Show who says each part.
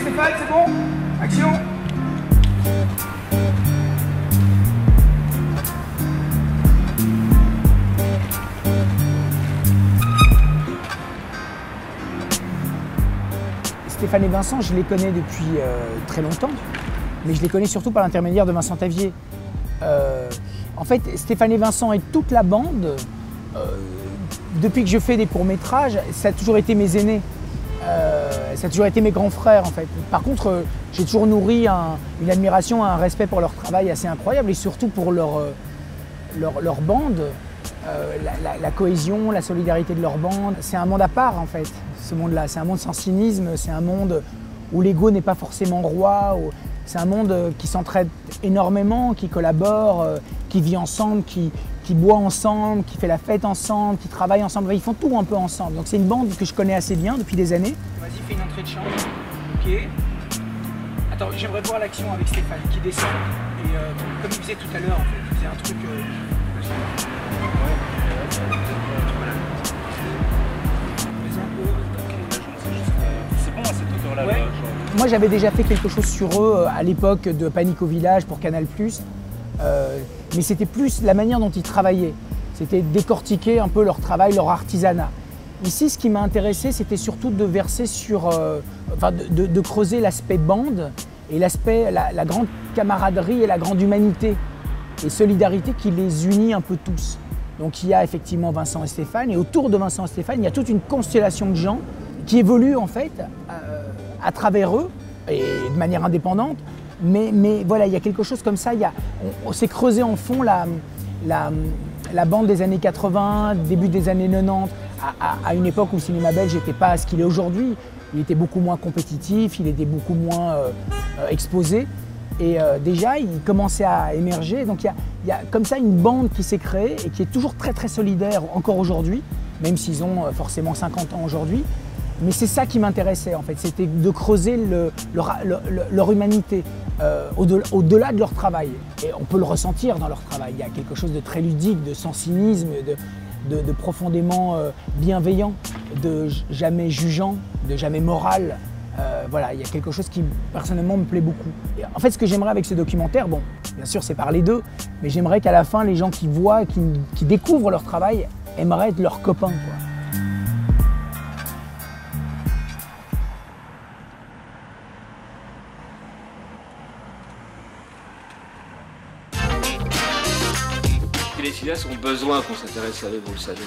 Speaker 1: Stéphane, c'est bon? Action! Stéphane et Vincent, je les connais depuis très longtemps, mais je les connais surtout par l'intermédiaire de Vincent Tavier. En fait, Stéphane et Vincent et toute la bande, depuis que je fais des courts-métrages, ça a toujours été mes aînés. Ça a toujours été mes grands frères en fait. Par contre, j'ai toujours nourri une admiration, un respect pour leur travail assez incroyable et surtout pour leur bande, la cohésion, la solidarité de leur bande. C'est un monde à part en fait, ce monde-là. C'est un monde sans cynisme, c'est un monde où l'ego n'est pas forcément roi. C'est un monde qui s'entraide énormément, qui collabore, qui vit ensemble, qui boit ensemble, qui fait la fête ensemble, qui travaille ensemble. Ils font tout un peu ensemble. Donc c'est une bande que je connais assez bien depuis des années. Vas-y, fais une entrée de chambre. Ok. Attends, j'aimerais voir l'action avec Stéphane qui descend. Et comme il faisait tout à l'heure, en fait, il faisait un truc.
Speaker 2: C'est bon à cette hauteur-là.
Speaker 1: Ouais. Moi, j'avais déjà fait quelque chose sur eux à l'époque de Panique au village pour Canal+. Mais c'était plus la manière dont ils travaillaient. C'était décortiquer un peu leur travail, leur artisanat. Ici, ce qui m'a intéressé, c'était surtout de verser sur, de creuser l'aspect bande et l'aspect, la grande camaraderie et la grande humanité et solidarité qui les unit un peu tous. Donc il y a effectivement Vincent et Stéphane, et autour de Vincent et Stéphane, il y a toute une constellation de gens qui évoluent en fait à travers eux et de manière indépendante. Mais voilà, il y a quelque chose comme ça, on s'est creusé en fond la bande des années 80, début des années 90, à une époque où le cinéma belge n'était pas ce qu'il est aujourd'hui. Il était beaucoup moins compétitif, il était beaucoup moins exposé. Et déjà, il commençait à émerger. Donc il y a comme ça une bande qui s'est créée et qui est toujours très très solidaire encore aujourd'hui, même s'ils ont forcément 50 ans aujourd'hui. Mais c'est ça qui m'intéressait en fait, c'était de creuser leur humanité au-delà de leur travail. Et on peut le ressentir dans leur travail, il y a quelque chose de très ludique, de sans cynisme, de profondément bienveillant, de jamais jugeant, de jamais moral. Voilà, il y a quelque chose qui personnellement me plaît beaucoup. Et en fait, ce que j'aimerais avec ce documentaire, bon, bien sûr c'est parler d'eux, mais j'aimerais qu'à la fin, les gens qui voient, qui découvrent leur travail, aimeraient être leurs copains, quoi.
Speaker 2: Les cinéastes ont besoin qu'on s'intéresse à eux, vous le savez.